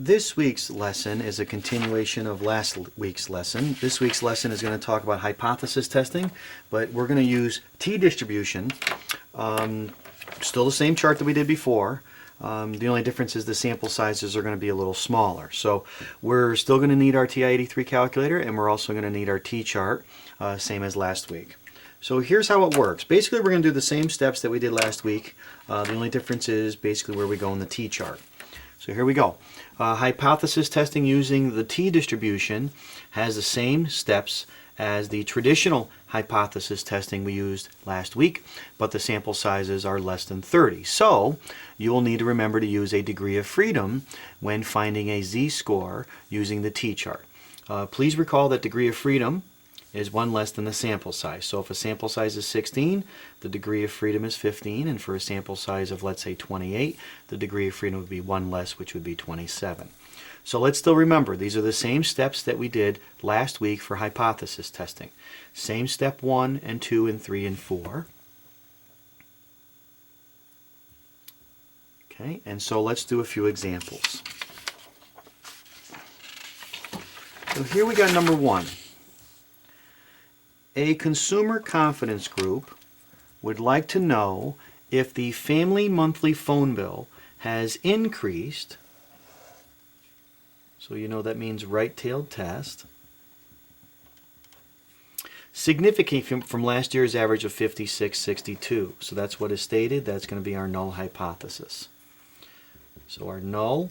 This week's lesson is a continuation of last week's lesson. This week's lesson is going to talk about hypothesis testing, but we're going to use t-distribution. Still the same chart that we did before. The only difference is the sample sizes are going to be a little smaller. So we're still going to need our TI-83 calculator, and we're also going to need our t-chart, same as last week. So here's how it works. Basically, we're going to do the same steps that we did last week. The only difference is basically where we go in the t-chart. So here we go. Hypothesis testing using the t-distribution has the same steps as the traditional hypothesis testing we used last week, but the sample sizes are less than 30. So you will need to remember to use a degree of freedom when finding a z-score using the t-chart. Please recall that degree of freedom is one less than the sample size. So if a sample size is 16, the degree of freedom is 15, and for a sample size of, let's say, 28, the degree of freedom would be one less, which would be 27. So let's still remember, these are the same steps that we did last week for hypothesis testing. Same step 1 and 2 and 3 and 4. Okay, and so let's do a few examples. So here we got number 1. A consumer confidence group would like to know if the family monthly phone bill has increased, so you know that means right-tailed test, significantly from last year's average of 56.62. So that's what is stated. That's going to be our null hypothesis. So our null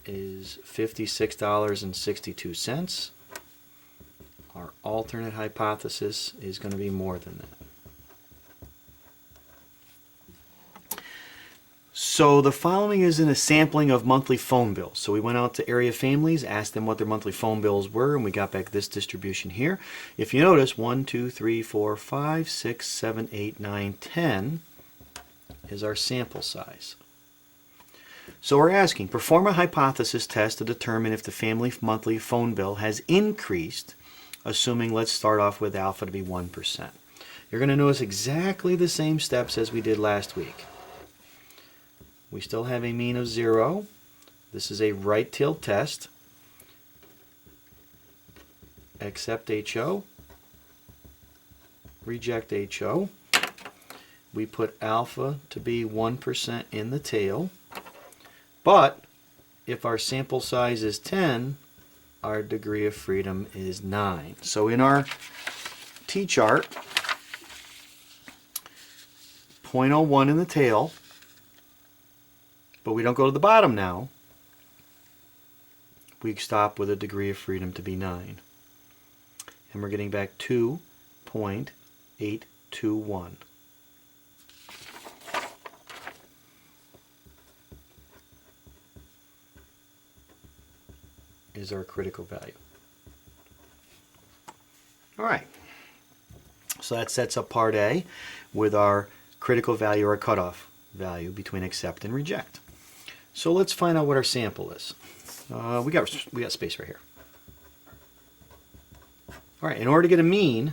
is $56.62. Our alternate hypothesis is going to be more than that. So the following is in a sampling of monthly phone bills. So we went out to area families, asked them what their monthly phone bills were, and we got back this distribution here. If you notice, 1, 2, 3, 4, 5, 6, 7, 8, 9, 10 is our sample size. So we're asking, perform a hypothesis test to determine if the family monthly phone bill has increased, assuming, let's start off with alpha to be 1%. You're going to notice exactly the same steps as we did last week. We still have a mean of 0. This is a right-tailed test. Accept HO. Reject HO. We put alpha to be 1% in the tail. But if our sample size is 10, our degree of freedom is 9. So in our t-chart, 0.01 in the tail, but we don't go to the bottom now. We stop with a degree of freedom to be 9. And we're getting back 2.821. Is our critical value. All right. So that sets up part A with our critical value or cutoff value between accept and reject. So let's find out what our sample is. We got space right here. All right, in order to get a mean,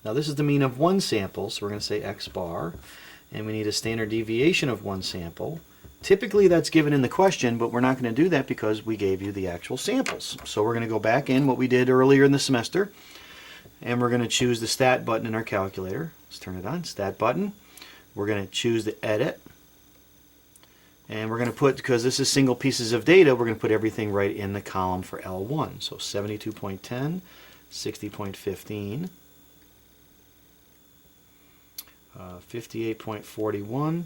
now this is the mean of one sample, so we're going to say x bar, and we need a standard deviation of one sample. Typically that's given in the question, but we're not going to do that because we gave you the actual samples. So we're going to go back in what we did earlier in the semester, and we're going to choose the stat button in our calculator. Let's turn it on, stat button. We're going to choose the edit, and we're going to put, because this is single pieces of data, we're going to put everything right in the column for L1. So 72.10, 60.15, 58.41,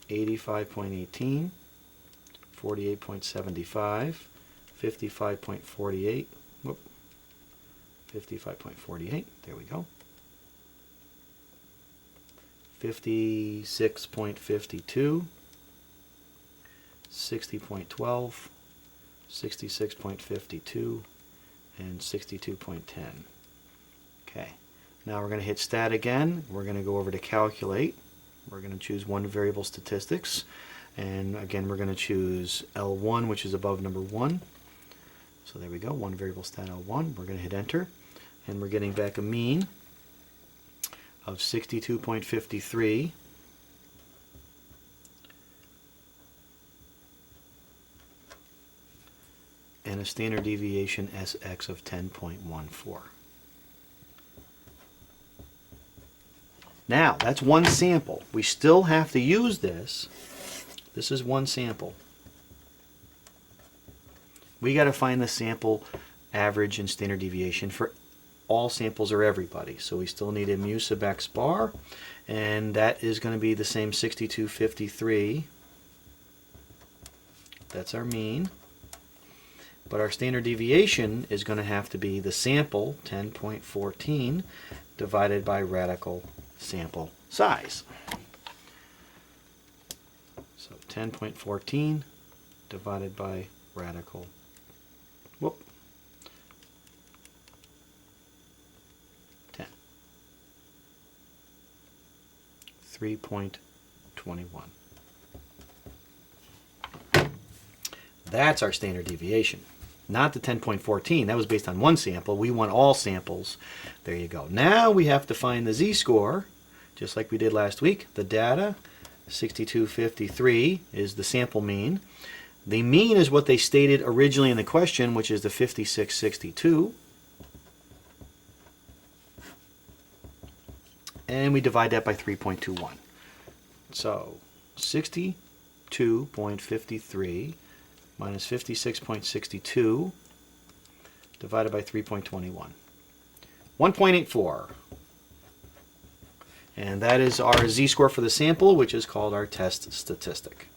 85.18, 48.75, 55.48, 55.48, there we go, 56.52, 60.12, 66.52, and 62.10. Okay, now we're going to hit stat again. We're going to go over to calculate. We're going to choose one variable statistics, and again we're going to choose L1, which is above number 1. So there we go, one variable stat L1. We're going to hit enter, and we're getting back a mean of 62.53 and a standard deviation Sx of 10.14. Now, that's one sample. We still have to use this. This is one sample. We got to find the sample average and standard deviation for all samples or everybody. So we still need a mu sub x bar, and that is going to be the same 6253. That's our mean. But our standard deviation is going to have to be the sample, 10.14, divided by radical sample size. So 10.14 divided by radical, 10. 3.21. That's our standard deviation. Not the 10.14. That was based on one sample. We want all samples. There you go. Now we have to find the z-score, just like we did last week. The data, 6253, is the sample mean. The mean is what they stated originally in the question, which is the 5662. And we divide that by 3.21. So 62.53 minus 56.62 divided by 3.21. 1.84. And that is our z-score for the sample, which is called our test statistic.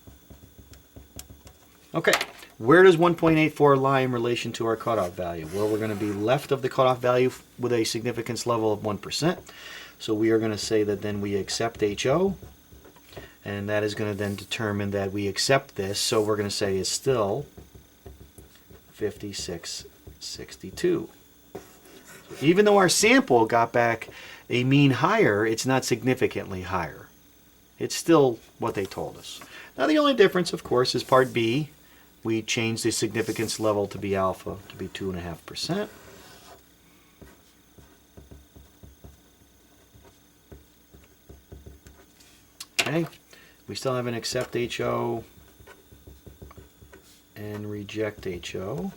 Okay, where does 1.84 lie in relation to our cutoff value? Well, we're going to be left of the cutoff value with a significance level of 1%. So we are going to say that then we accept HO, and that is going to then determine that we accept this. So we're going to say it's still 5662. Even though our sample got back a mean higher, it's not significantly higher. It's still what they told us. Now the only difference, of course, is part B. We changed the significance level to be alpha to be 2.5%. Okay, we still have an accept HO and reject HO.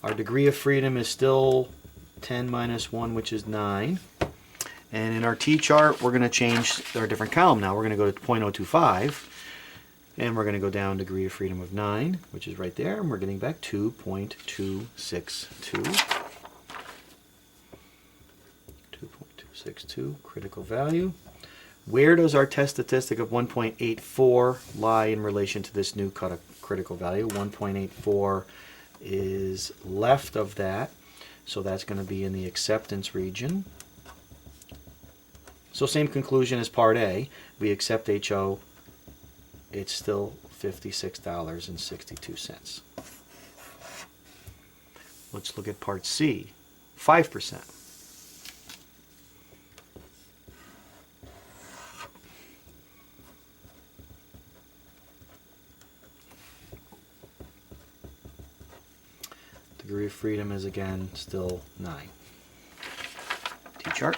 Our degree of freedom is still 10 minus 1, which is 9. And in our T-chart, we're going to change our different column now. We're going to go to 0.025, and we're going to go down degree of freedom of 9, which is right there, and we're getting back 2.262. 2.262, critical value. Where does our test statistic of 1.84 lie in relation to this new critical value? 1.84 is left of that, so that's going to be in the acceptance region. So same conclusion as part A. We accept HO. It's still $56.62. Let's look at part C. 5%. Degree of freedom is again still 9. T-chart.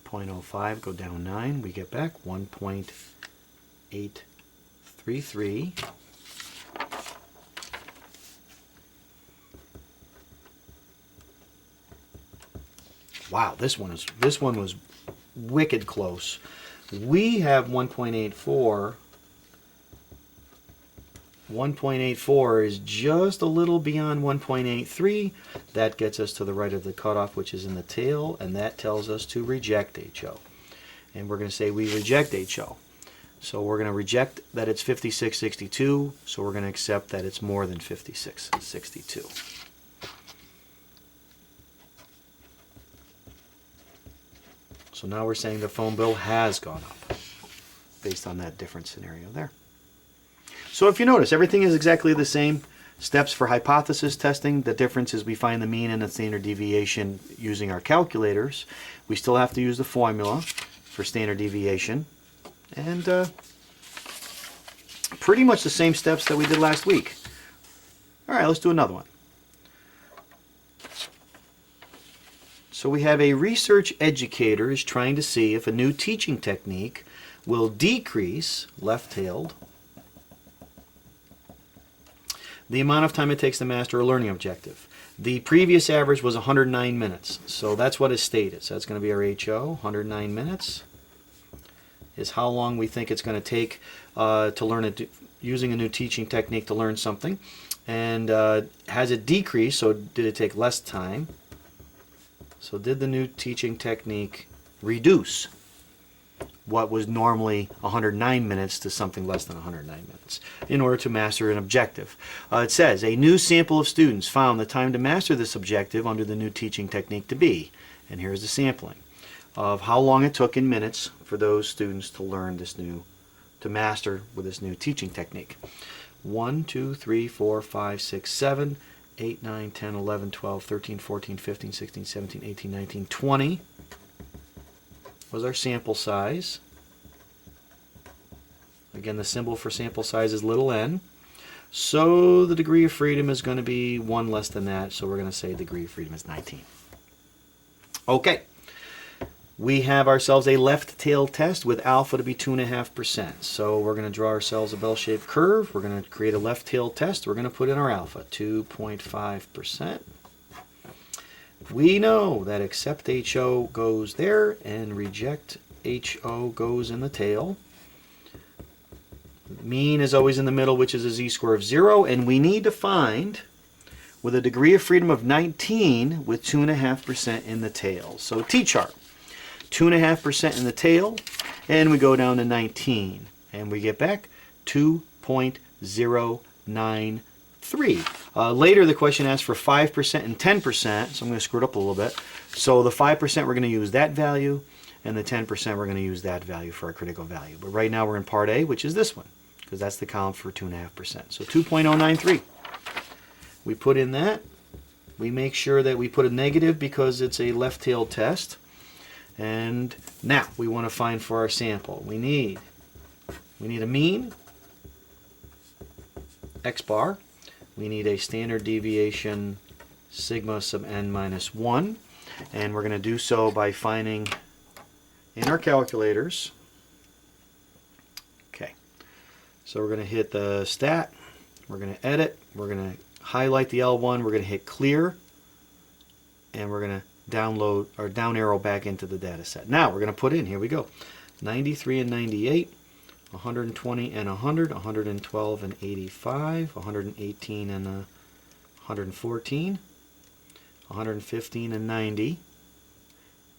0.05, go down 9. We get back 1.833. Wow, this one was wicked close. We have 1.84. 1.84 is just a little beyond 1.83. That gets us to the right of the cutoff, which is in the tail, and that tells us to reject HO. And we're going to say we reject HO. So we're going to reject that it's 5662, so we're going to accept that it's more than 5662. So now we're saying the phone bill has gone up based on that different scenario there. So if you notice, everything is exactly the same. Steps for hypothesis testing. The difference is we find the mean and the standard deviation using our calculators. We still have to use the formula for standard deviation. And pretty much the same steps that we did last week. All right, let's do another one. So we have a research educator is trying to see if a new teaching technique will decrease, left-tailed, the amount of time it takes to master a learning objective. The previous average was 109 minutes, so that's what his state is. That's going to be our HO. 109 minutes is how long we think it's going to take to learn using a new teaching technique to learn something. And has it decreased, so did it take less time? So did the new teaching technique reduce what was normally 109 minutes to something less than 109 minutes in order to master an objective? It says, a new sample of students found the time to master this objective under the new teaching technique to be, and here's the sampling of how long it took in minutes for those students to learn this new, to master with this new teaching technique. 1, 2, 3, 4, 5, 6, 7, 8, 9, 10, 11, 12, 13, 14, 15, 16, 17, 18, 19, 20 was our sample size. Again, the symbol for sample size is little n. So the degree of freedom is going to be 1 less than that, so we're going to say degree of freedom is 19. Okay. We have ourselves a left tail test with alpha to be 2.5%. So we're going to draw ourselves a bell-shaped curve. We're going to create a left tail test. We're going to put in our alpha, 2.5%. We know that accept HO goes there and reject HO goes in the tail. Mean is always in the middle, which is a z-score of 0. And we need to find with a degree of freedom of 19 with 2.5% in the tail. So T-chart. 2.5% in the tail, and we go down to 19, and we get back 2.093. Later, the question asks for 5% and 10%, so I'm going to screw it up a little bit. So the 5% we're going to use that value, and the 10% we're going to use that value for our critical value. But right now we're in part A, which is this one, because that's the column for 2.5%. So 2.093. We put in that. We make sure that we put a negative because it's a left-tailed test. And now we want to find for our sample. We need a mean, x bar. We need a standard deviation, sigma sub n minus 1. And we're going to do so by finding in our calculators. Okay. So we're going to hit the stat. We're going to edit. We're going to highlight the L1. We're going to hit clear. And we're going to download or down arrow back into the data set. Now we're going to put in, here we go, 93 and 98, 120 and 100, 112 and 85, 118 and 114, 115 and 90.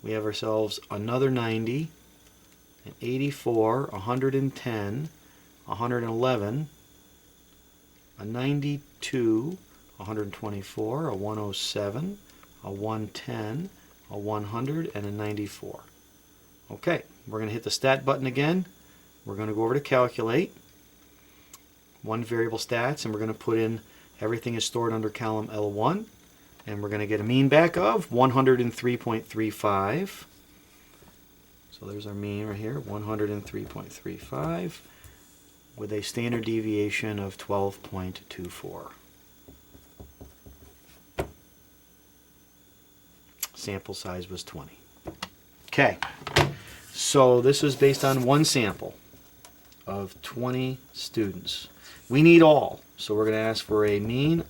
We have ourselves another 90, an 84, 110, 111, a 92, 124, a 107, a 110, a 100, and a 94. Okay, we're going to hit the stat button again. We're going to go over to calculate. One variable stats, and we're going to put in everything is stored under column L1. And we're going to get a mean back of 103.35. So there's our mean right here, 103.35, with a standard deviation of 12.24. Sample size was 20. Okay, so this was based on one sample of 20 students. We need all, so we're going to ask for a mean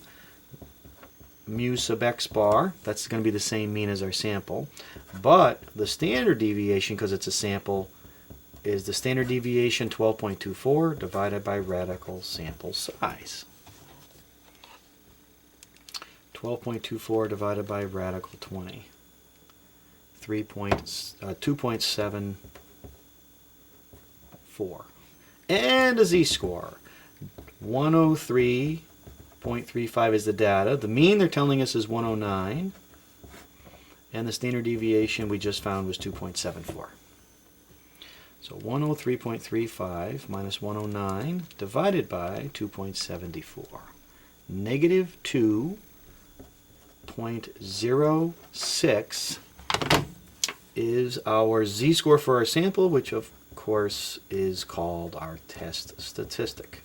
mu sub x bar. That's going to be the same mean as our sample, but the standard deviation, because it's a sample, is the standard deviation 12.24 divided by radical sample size. 12.24 divided by radical 20. 2.74. And a z-score. 103.35 is the data. The mean they're telling us is 109. And the standard deviation we just found was 2.74. So 103.35 minus 109 divided by 2.74. Negative 2.06 is our z-score for our sample, which of course is called our test statistic.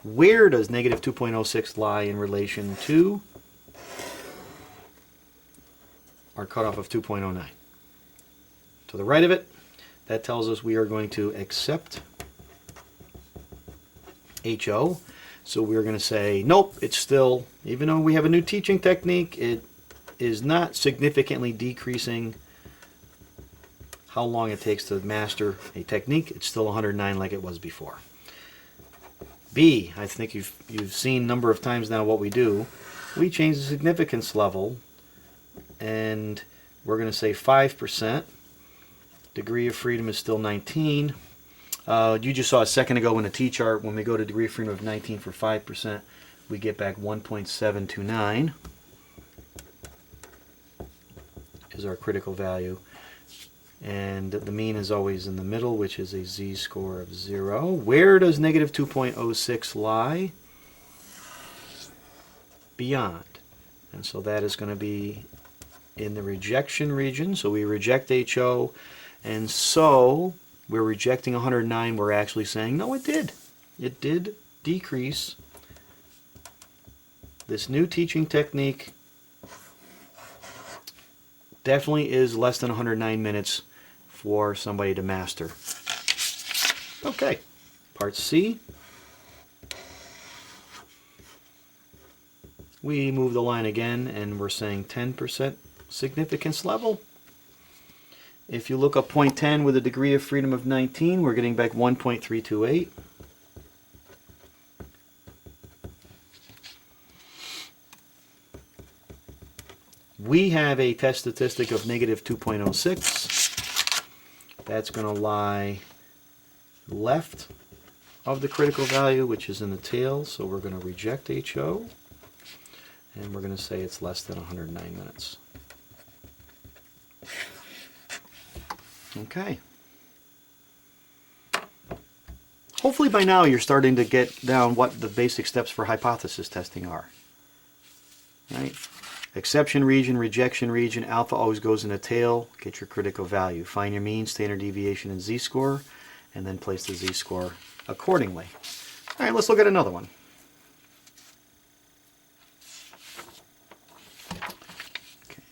Where does negative 2.06 lie in relation to our cutoff of 2.09? To the right of it, that tells us we are going to accept HO. So we're going to say, nope, it's still, even though we have a new teaching technique, it is not significantly decreasing how long it takes to master a technique. It's still 109 like it was before. B, I think you've seen a number of times now what we do. We change the significance level, and we're going to say 5%. Degree of freedom is still 19. You just saw a second ago in the T-chart, when we go to degree of freedom of 19 for 5%, we get back 1.729 is our critical value. And the mean is always in the middle, which is a z-score of 0. Where does negative 2.06 lie? Beyond. And so that is going to be in the rejection region. So we reject HO. And so we're rejecting 109. We're actually saying, no, it did. It did decrease. This new teaching technique definitely is less than 109 minutes for somebody to master. Okay, part C. We move the line again, and we're saying 10% significance level. If you look up point 10 with a degree of freedom of 19, we're getting back 1.328. We have a test statistic of negative 2.06. That's going to lie left of the critical value, which is in the tail, so we're going to reject HO, and we're going to say it's less than 109 minutes. Okay. Hopefully by now you're starting to get down what the basic steps for hypothesis testing are. Right? Exception region, rejection region, alpha always goes in a tail. Get your critical value. Find your mean, standard deviation, and z-score, and then place the z-score accordingly. All right, let's look at another one. Okay.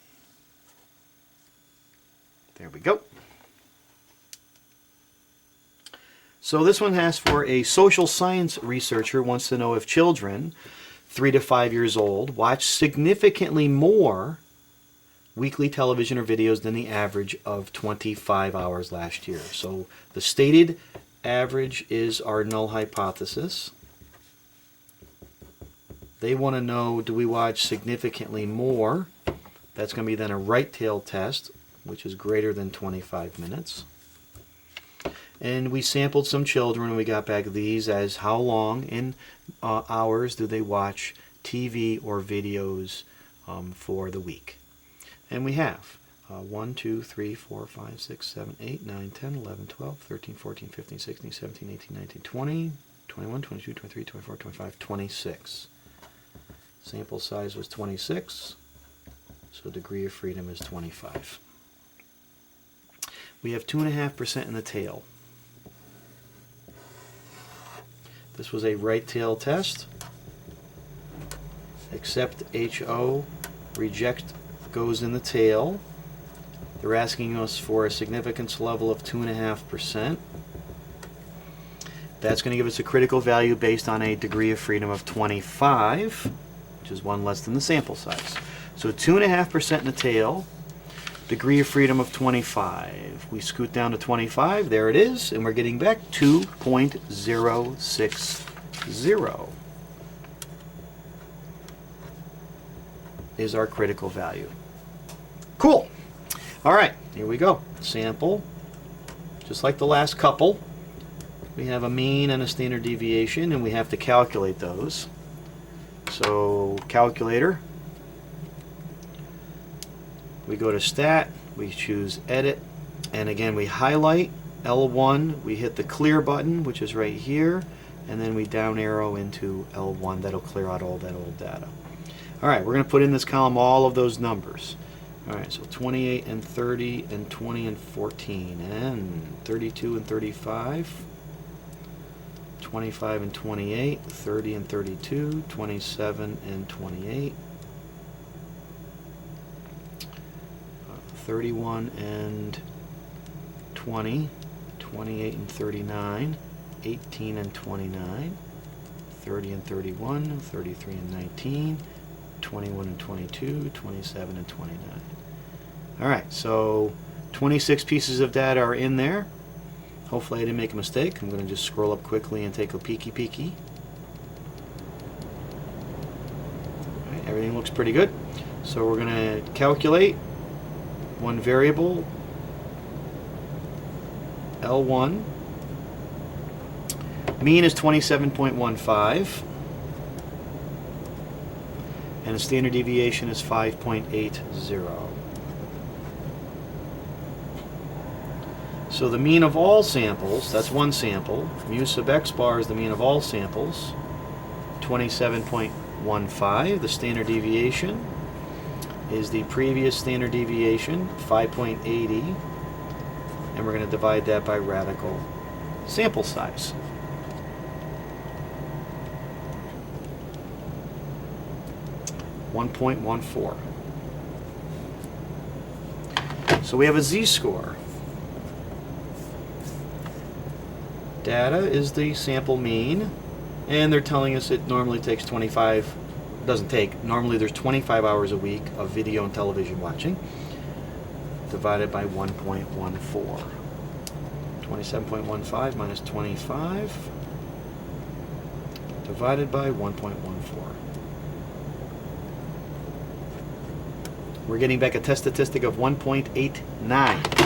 There we go. So this one has for a social science researcher wants to know if children 3 to 5 years old watch significantly more weekly television or videos than the average of 25 hours last year. So the stated average is our null hypothesis. They want to know, do we watch significantly more? That's going to be then a right tail test, which is greater than 25 minutes. And we sampled some children, and we got back these as how long in hours do they watch TV or videos for the week. And we have 1, 2, 3, 4, 5, 6, 7, 8, 9, 10, 11, 12, 13, 14, 15, 16, 17, 18, 19, 20, 21, 22, 23, 24, 25, 26. Sample size was 26, so degree of freedom is 25. We have 2.5% in the tail. This was a right tail test. Accept HO, reject goes in the tail. They're asking us for a significance level of 2.5%. That's going to give us a critical value based on a degree of freedom of 25, which is one less than the sample size. So 2.5% in the tail, degree of freedom of 25. We scoot down to 25, there it is, and we're getting back 2.060 is our critical value. Cool. All right, here we go. Sample, just like the last couple. We have a mean and a standard deviation, and we have to calculate those. So, calculator. We go to Stat, we choose Edit, and again we highlight L1, we hit the clear button, which is right here, and then we down arrow into L1. That'll clear out all that old data. Alright, we're going to put in this column all of those numbers. Alright, so 28 and 30 and 20 and 14 and 32 and 35, 25 and 28, 30 and 32, 27 and 28, 31 and 20, 28 and 39, 18 and 29, 30 and 31, 33 and 19, 21 and 22, 27 and 29. All right, so 26 pieces of data are in there. Hopefully I didn't make a mistake. I'm going to just scroll up quickly and take a peeky. All right, everything looks pretty good. So we're going to calculate one variable, L1. Mean is 27.15. And the standard deviation is 5.80. So the mean of all samples, that's one sample, mu sub x bar is the mean of all samples, 27.15. The standard deviation is the previous standard deviation, 5.80. And we're going to divide that by radical sample size. .14. So we have a z-score. Data is the sample mean, and they're telling us it normally takes 25, normally there's 25 hours a week of video and television watching, divided by 1.14. 27.15 minus 25, divided by 1.14. We're getting back a test statistic of 1.89.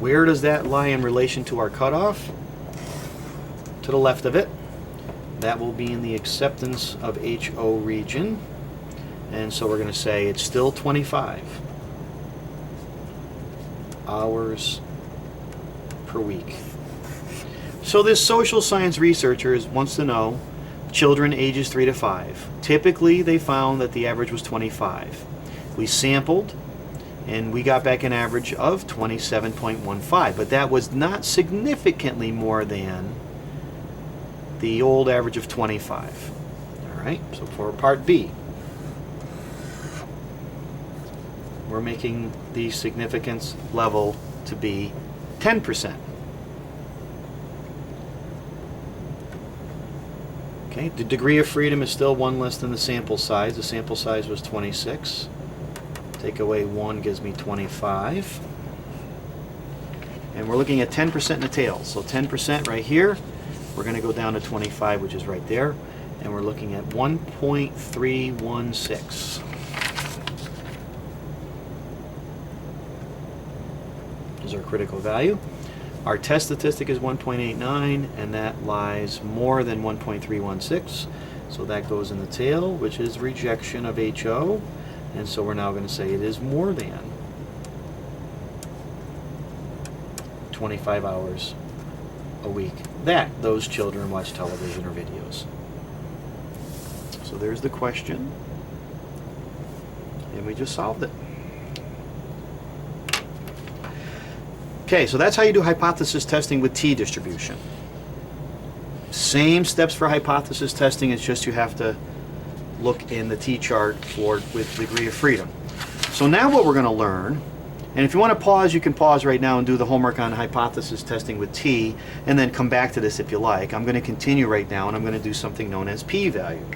Where does that lie in relation to our cutoff? To the left of it. That will be in the acceptance of HO region. And so we're going to say it's still 25 hours per week. So this social science researcher wants to know children ages 3 to 5. Typically they found that the average was 25. We sampled and we got back an average of 27.15, but that was not significantly more than the old average of 25. All right, so for part B, we're making the significance level to be 10%. Okay, the degree of freedom is still one less than the sample size. The sample size was 26. Take away 1 gives me 25. And we're looking at 10% in the tail. So 10% right here. We're going to go down to 25, which is right there. And we're looking at 1.316. Is our critical value. Our test statistic is 1.89, and that lies more than 1.316. So that goes in the tail, which is rejection of HO. And so we're now going to say it is more than 25 hours a week that those children watch television or videos. So there's the question. And we just solved it. Okay, so that's how you do hypothesis testing with t-distribution. Same steps for hypothesis testing, it's just you have to look in the t-chart with degree of freedom. So now what we're going to learn, and if you want to pause, you can pause right now and do the homework on hypothesis testing with t, and then come back to this if you like. I'm going to continue right now, and I'm going to do something known as p-value.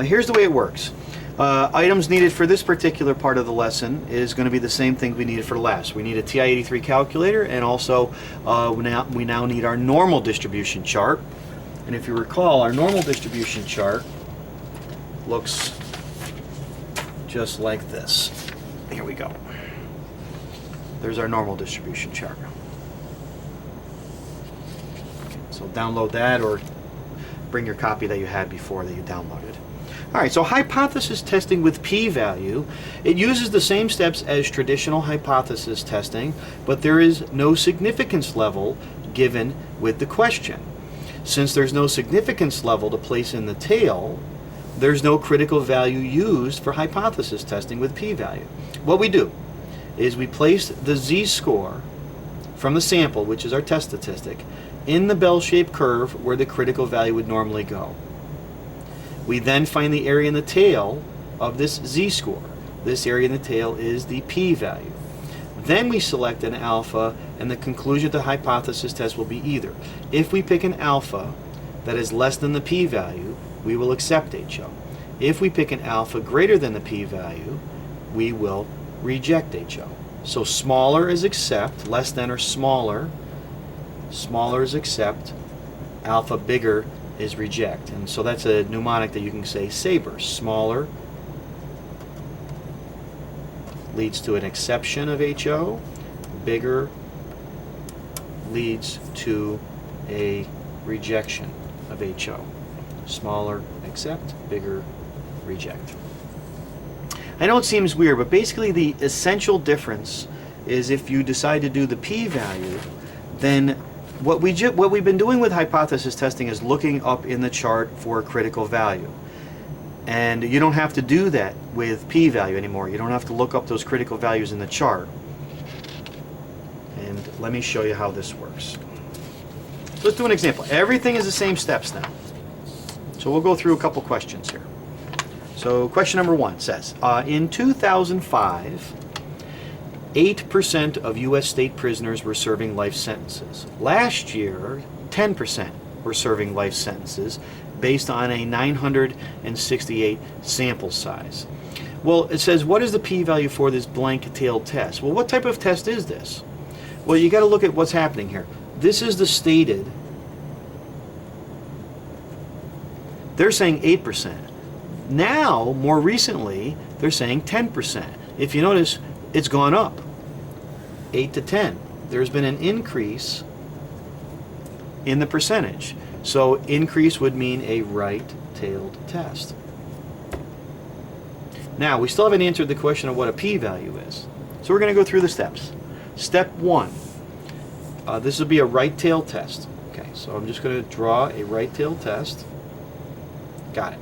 Here's the way it works. Items needed for this particular part of the lesson is going to be the same thing we needed for the last. We need a TI-83 calculator, and also we now need our normal distribution chart. And if you recall, our normal distribution chart looks just like this. Here we go. There's our normal distribution chart. Okay, so download that or bring your copy that you had before that you downloaded. All right, so hypothesis testing with p-value, it uses the same steps as traditional hypothesis testing, but there is no significance level given with the question. Since there's no significance level to place in the tail, there's no critical value used for hypothesis testing with p-value. What we do is we place the z-score from the sample, which is our test statistic, in the bell-shaped curve where the critical value would normally go. We then find the area in the tail of this z-score. This area in the tail is the p-value. Then we select an alpha, and the conclusion of the hypothesis test will be either. If we pick an alpha that is less than the p-value, we will accept HO. If we pick an alpha greater than the p-value, we will reject HO. So smaller is accept, less than or smaller. Smaller is accept, alpha bigger is reject. And so that's a mnemonic that you can say SABRE. Smaller leads to an exception of HO. Bigger leads to a rejection of HO. Smaller, accept. Bigger, reject. I know it seems weird, but basically the essential difference is if you decide to do the p-value, then what we've been doing with hypothesis testing is looking up in the chart for a critical value. And you don't have to do that with p-value anymore. You don't have to look up those critical values in the chart. And let me show you how this works. So let's do an example. Everything is the same steps now. So we'll go through a couple questions here. So question number 1 says, in 2005, 8% of U.S. state prisoners were serving life sentences. Last year, 10% were serving life sentences based on a 968 sample size. Well, it says, what is the p-value for this blank-tailed test? Well, what type of test is this? Well, you got to look at what's happening here. This is the stated. They're saying 8%. Now, more recently, they're saying 10%. If you notice, it's gone up, 8 to 10. There's been an increase in the percentage. So increase would mean a right-tailed test. Now, we still haven't answered the question of what a p-value is. So we're going to go through the steps. Step 1, this will be a right-tailed test. Okay, so I'm just going to draw a right-tailed test. Got it.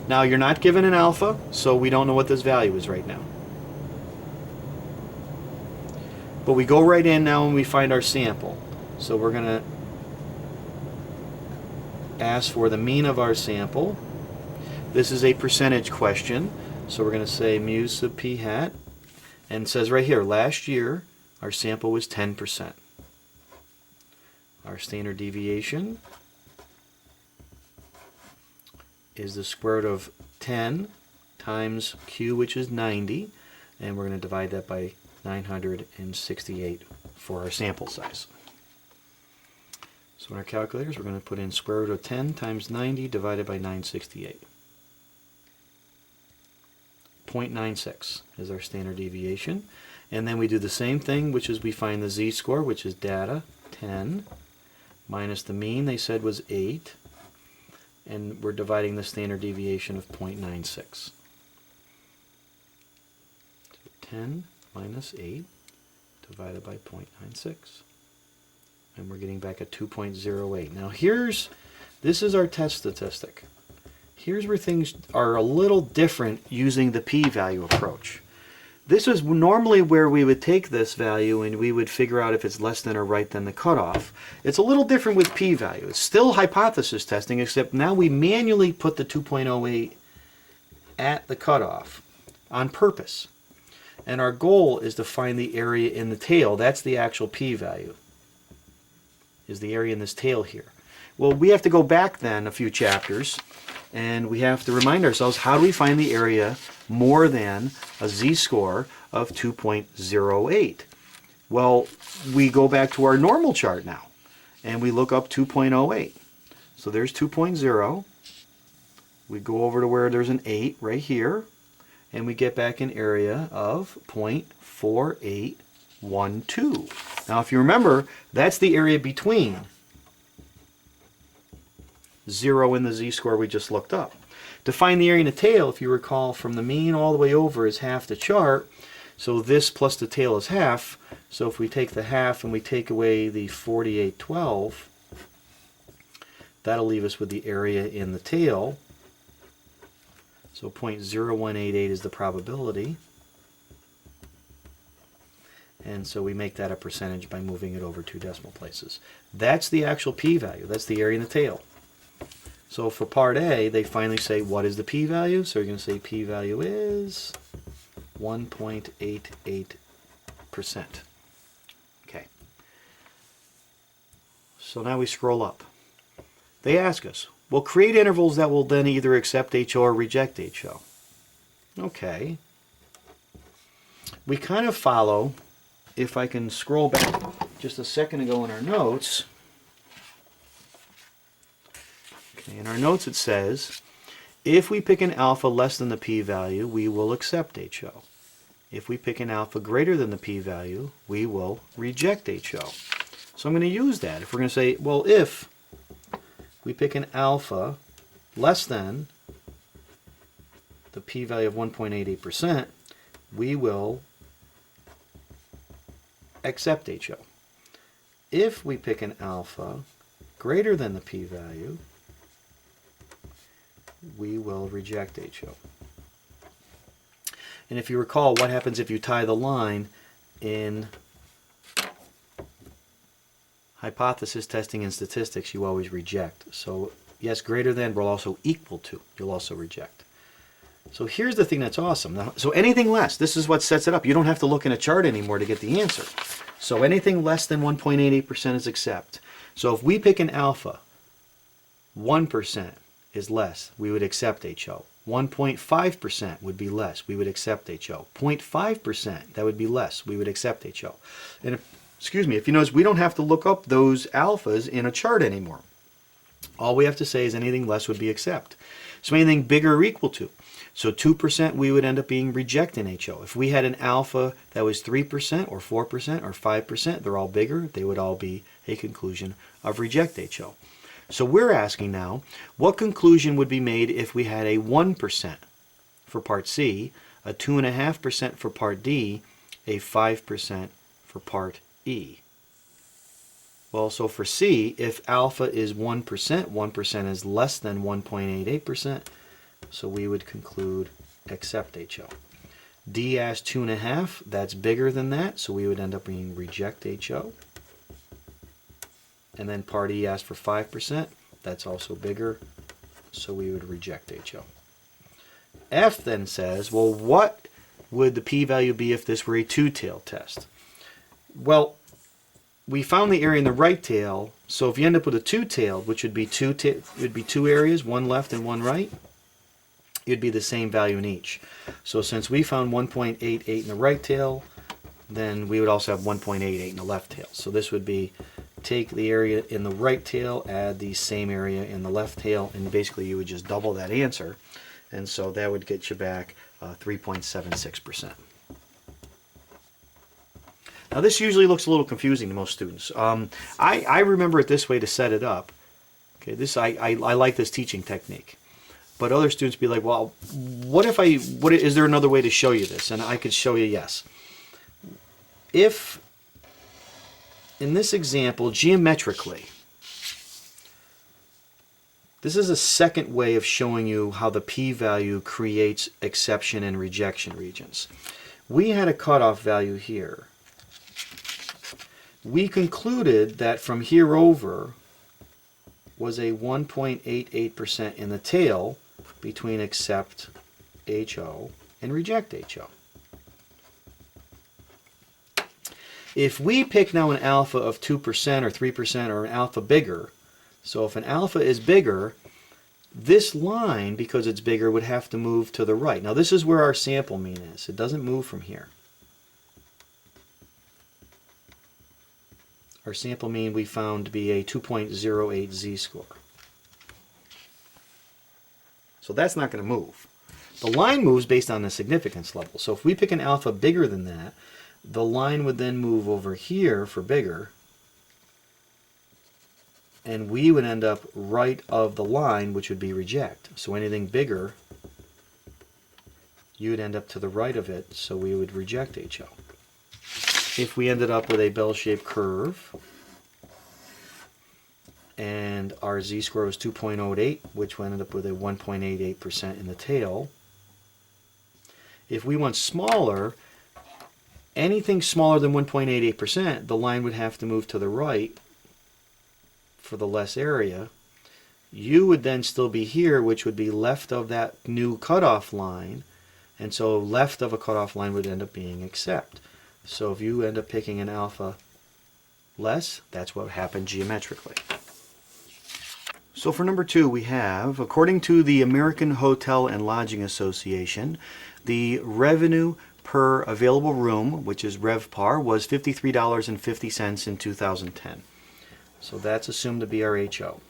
Now, you're not given an alpha, so we don't know what this value is right now. But we go right in now and we find our sample. So we're going to ask for the mean of our sample. This is a percentage question, so we're going to say mu sub p hat. And it says right here, last year our sample was 10%. Our standard deviation is the square root of 10 times q, which is 90, and we're going to divide that by 968 for our sample size. So in our calculators, we're going to put in square root of 10 times 90 divided by 968. 0.96 is our standard deviation. And then we do the same thing, which is we find the z-score, which is data, 10, minus the mean they said was 8. And we're dividing the standard deviation of 0.96. So 10 minus 8 divided by 0.96. And we're getting back a 2.08. Now this is our test statistic. Here's where things are a little different using the p-value approach. This is normally where we would take this value and we would figure out if it's less than or right than the cutoff. It's a little different with p-value. It's still hypothesis testing, except now we manually put the 2.08 at the cutoff on purpose. And our goal is to find the area in the tail. That's the actual p-value, is the area in this tail here. Well, we have to go back then a few chapters, and we have to remind ourselves, how do we find the area more than a z-score of 2.08? Well, we go back to our normal chart now, and we look up 2.08. So there's 2.0. We go over to where there's an 8 right here, and we get back an area of 0.4812. Now, if you remember, that's the area between 0 and the z-score we just looked up. To find the area in the tail, if you recall, from the mean all the way over is half the chart. So this plus the tail is half. So if we take the half and we take away the 4812, that'll leave us with the area in the tail. So 0.0188 is the probability. And so we make that a percentage by moving it over 2 decimal places. That's the actual p-value. That's the area in the tail. So for part A, they finally say, what is the p-value? So you're going to say p-value is 1.88 Okay. So now we scroll up. They ask us, well, create intervals that will then either accept HO or reject HO. Okay. We kind of follow, if I can scroll back just a second ago in our notes. Okay, in our notes it says, if we pick an alpha less than the p-value, we will accept HO. If we pick an alpha greater than the p-value, we will reject HO. So I'm going to use that. If we're going to say, well, if we pick an alpha less than the p-value of 1.88%, we will accept HO. If we pick an alpha greater than the p-value, we will reject HO. And if you recall, what happens if you tie the line in hypothesis testing and statistics? You always reject. So yes, greater than will also equal to. You'll also reject. So here's the thing that's awesome. Now, so anything less, this is what sets it up. You don't have to look in a chart anymore to get the answer. So anything less than 1.88% is accept. So if we pick an alpha, 1% is less, we would accept HO. 1.5% would be less, we would accept HO. 0.5%, that would be less, we would accept HO. And if you notice, we don't have to look up those alphas in a chart anymore. All we have to say is anything less would be accept. So anything bigger or equal to. So 2%, we would end up being reject in HO. If we had an alpha that was 3% or 4% or 5%, they're all bigger, they would all be a conclusion of reject HO. So we're asking now, what conclusion would be made if we had a 1% for part C, a 2.5% for part D, a 5% for part E? Well, so for C, if alpha is 1%, 1% is less than 1.88%, so we would conclude accept HO. D asked 2.5, that's bigger than that, so we would end up being reject HO. And then part E asked for 5%, that's also bigger, so we would reject HO. F then says, well, what would the p-value be if this were a two-tailed test? Well, we found the area in the right tail, so if you end up with a two-tailed, which would be two areas, one left and one right, it'd be the same value in each. So since we found 1.88 in the right tail, then we would also have 1.88 in the left tail. So this would be take the area in the right tail, add the same area in the left tail, and basically you would just double that answer. And so that would get you back 3.76%. Now this usually looks a little confusing to most students. I remember it this way to set it up. Okay, I like this teaching technique. But other students be like, well, is there another way to show you this? And I could show you yes. If, in this example, geometrically, this is a second way of showing you how the p-value creates exception and rejection regions. We had a cutoff value here. We concluded that from here over was a 1.88% in the tail between accept HO and reject HO. If we pick now an alpha of 2% or 3% or an alpha bigger, so if an alpha is bigger, this line, because it's bigger, would have to move to the right. Now this is where our sample mean is. It doesn't move from here. Our sample mean we found to be a 2.08 z-score. So that's not going to move. The line moves based on the significance level. So if we pick an alpha bigger than that, the line would then move over here for bigger, and we would end up right of the line, which would be reject. So anything bigger, you would end up to the right of it, so we would reject HO. If we ended up with a bell-shaped curve, and our z-score was 2.08, which ended up with a 1.88% in the tail. If we went smaller, anything smaller than 1.88%, the line would have to move to the right for the less area. You would then still be here, which would be left of that new cutoff line, and so left of a cutoff line would end up being accept. So if you end up picking an alpha less, that's what happened geometrically. So for number 2, we have, according to the American Hotel and Lodging Association, the revenue per available room, which is RevPAR, was $53.50 in 2010. So that's assumed to be our HO.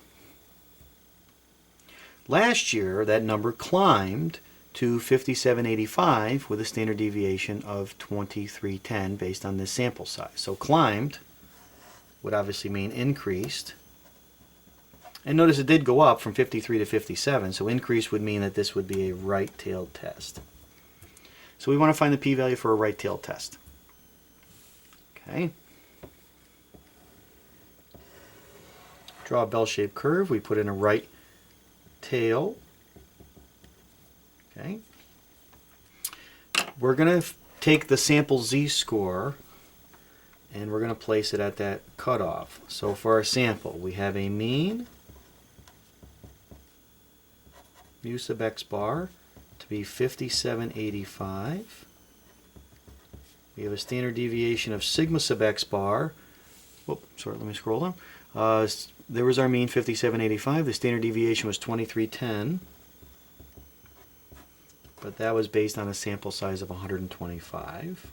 Last year, that number climbed to $57.85 with a standard deviation of 2310 based on this sample size. So climbed would obviously mean increased. And notice it did go up from 53 to 57, so increase would mean that this would be a right-tailed test. So we want to find the p-value for a right-tailed test. Okay. Draw a bell-shaped curve. We put in a right tail. Okay. We're going to take the sample z-score and we're going to place it at that cutoff. So for our sample, we have a mean mu sub x bar to be 57.85. We have a standard deviation of sigma sub x bar. Whoop, sorry, let me scroll down. There was our mean 57.85. The standard deviation was 2310. But that was based on a sample size of 125.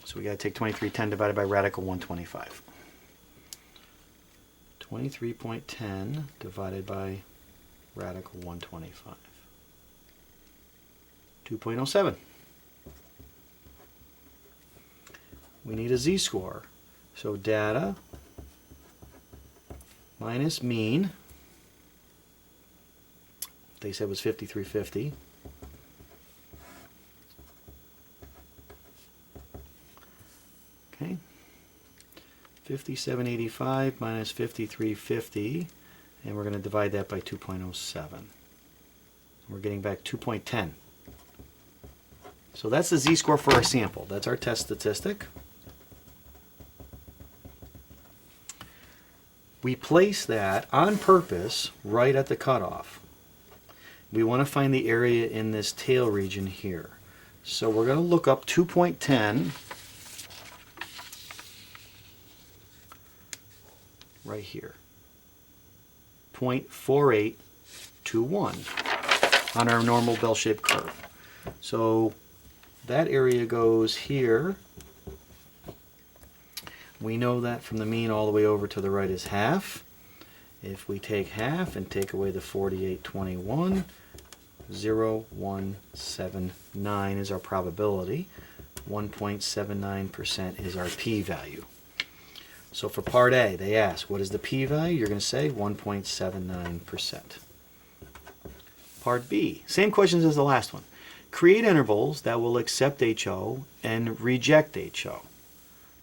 So we got to take 2310 divided by radical 125. 23.10 divided by radical 125. 2.07. We need a z-score. So data minus mean, they said was 5350. Okay. 57.85 minus 5350, and we're going to divide that by 2.07. We're getting back 2.10. So that's the z-score for our sample. That's our test statistic. We place that on purpose right at the cutoff. We want to find the area in this tail region here. So we're going to look up 2.10 right here. 0.4821 on our normal bell-shaped curve. So that area goes here. We know that from the mean all the way over to the right is half. If we take half and take away the 4821, 0.179 is our probability. 1.79% is our p-value. So for part A, they ask, what is the p-value? You're going to say 1.79%. Part B, same questions as the last one. Create intervals that will accept HO and reject HO.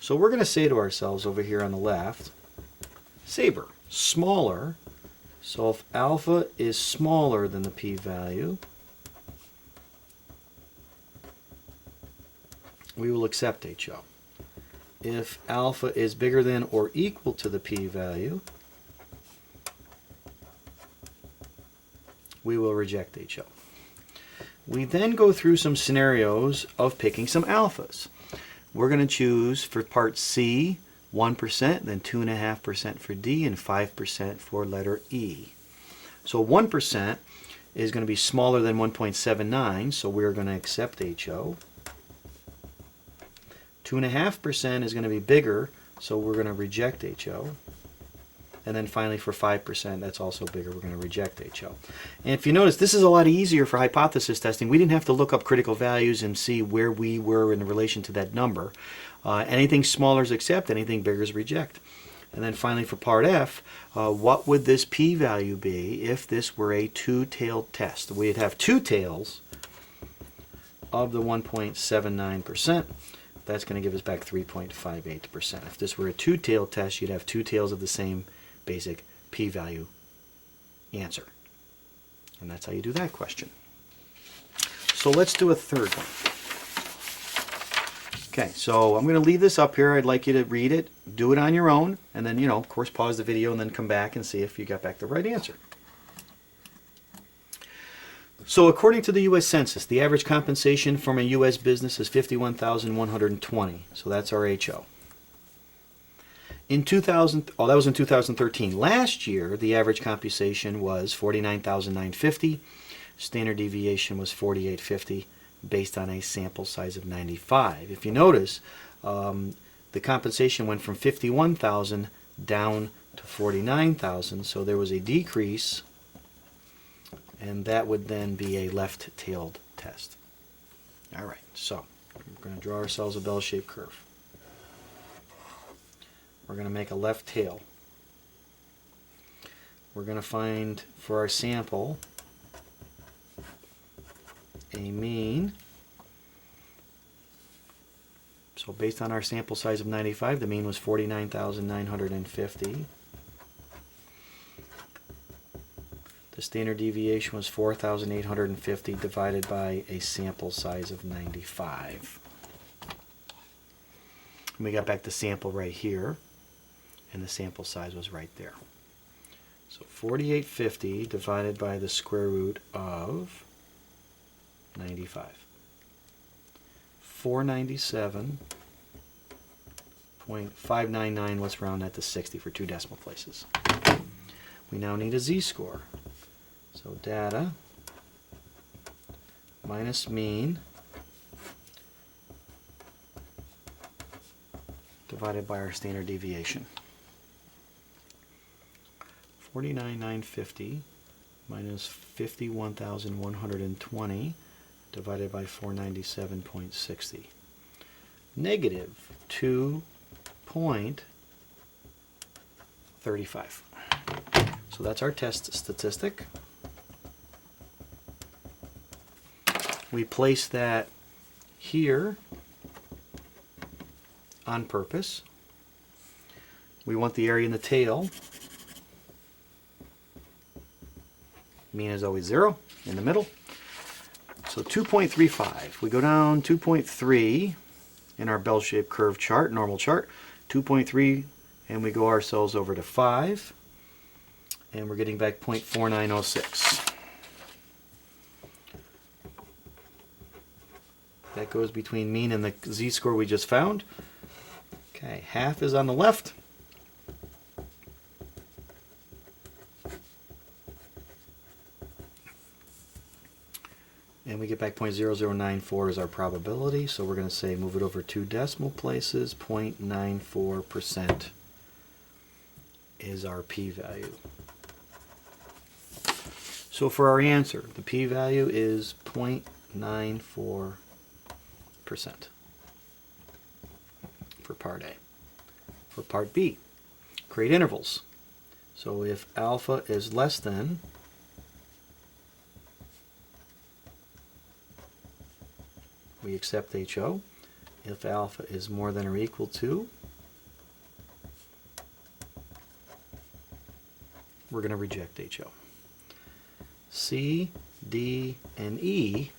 So we're going to say to ourselves over here on the left, SABRE, smaller. So if alpha is smaller than the p-value, we will accept HO. If alpha is bigger than or equal to the p-value, we will reject HO. We then go through some scenarios of picking some alphas. We're going to choose for part C 1%, then 2.5% for D, and 5% for letter E. So 1% is going to be smaller than 1.79, so we're going to accept HO. 2.5% is going to be bigger, so we're going to reject HO. And then finally for 5%, that's also bigger, we're going to reject HO. And if you notice, this is a lot easier for hypothesis testing. We didn't have to look up critical values and see where we were in relation to that number. Anything smaller is accept, anything bigger is reject. And then finally for part F, what would this p-value be if this were a two-tailed test? We'd have two tails of the 1.79%. That's going to give us back 3.58%. If this were a two-tailed test, you'd have two tails of the same basic p-value answer. And that's how you do that question. So let's do a third one. Okay, so I'm going to leave this up here. I'd like you to read it, do it on your own, and then, of course, pause the video and then come back and see if you got back the right answer. So according to the U.S. Census, the average compensation from a U.S. business is $51,120. So that's our HO. In 2000, that was in 2013. Last year, the average compensation was $49,950. Standard deviation was $48.50 based on a sample size of 95. If you notice, the compensation went from $51,000 down to $49,000, so there was a decrease, and that would then be a left-tailed test. All right, so we're going to draw ourselves a bell-shaped curve. We're going to make a left tail. We're going to find for our sample a mean. So based on our sample size of 95, the mean was 49,950. The standard deviation was 4,850 divided by a sample size of 95. And we got back the sample right here, and the sample size was right there. So 4850 divided by the square root of 95. 497.599, let's round that to 60 for 2 decimal places. We now need a z-score. So data minus mean divided by our standard deviation. 49,950 minus 51,120 divided by 497.60. Negative 2.35. So that's our test statistic. We place that here on purpose. We want the area in the tail. Mean is always 0 in the middle. So 2.35. We go down 2.3 in our bell-shaped curve chart, normal chart. 2.3, and we go ourselves over to 5. And we're getting back 0.4906. That goes between mean and the z-score we just found. Okay, half is on the left. And we get back 0.0094 is our probability, so we're going to say move it over 2 decimal places. 0.94% is our p-value. So for our answer, the p-value is 0.94% for part A. For part B, create intervals. So if alpha is less than we accept HO. If alpha is more than or equal to, we're going to reject HO. C, D, and E,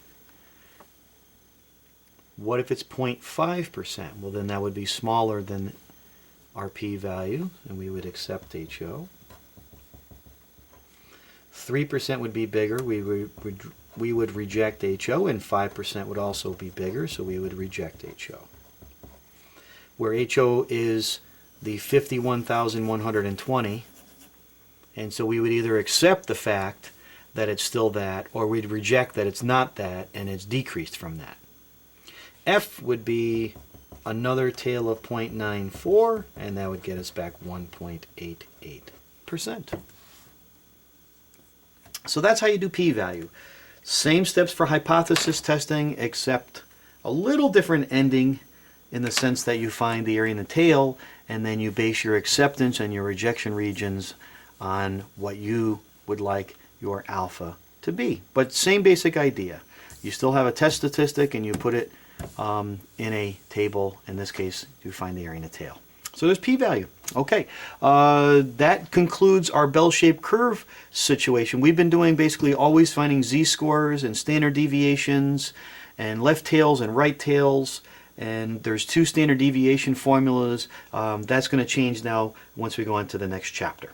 what if it's 0.5%? Well, then that would be smaller than our p-value, and we would accept HO. 3% would be bigger. We would reject HO, and 5% would also be bigger, so we would reject HO. Where HO is the 51,120, and so we would either accept the fact that it's still that, or we'd reject that it's not that, and it's decreased from that. F would be another tail of 0.94, and that would get us back 1.88%. So that's how you do p-value. Same steps for hypothesis testing, except a little different ending in the sense that you find the area in the tail, and then you base your acceptance and your rejection regions on what you would like your alpha to be. But same basic idea. You still have a test statistic, and you put it in a table. In this case, you find the area in the tail. So there's p-value. Okay, that concludes our bell-shaped curve situation. We've been doing basically always finding z-scores and standard deviations and left tails and right tails, and there's 2 standard deviation formulas. That's going to change now once we go on to the next chapter.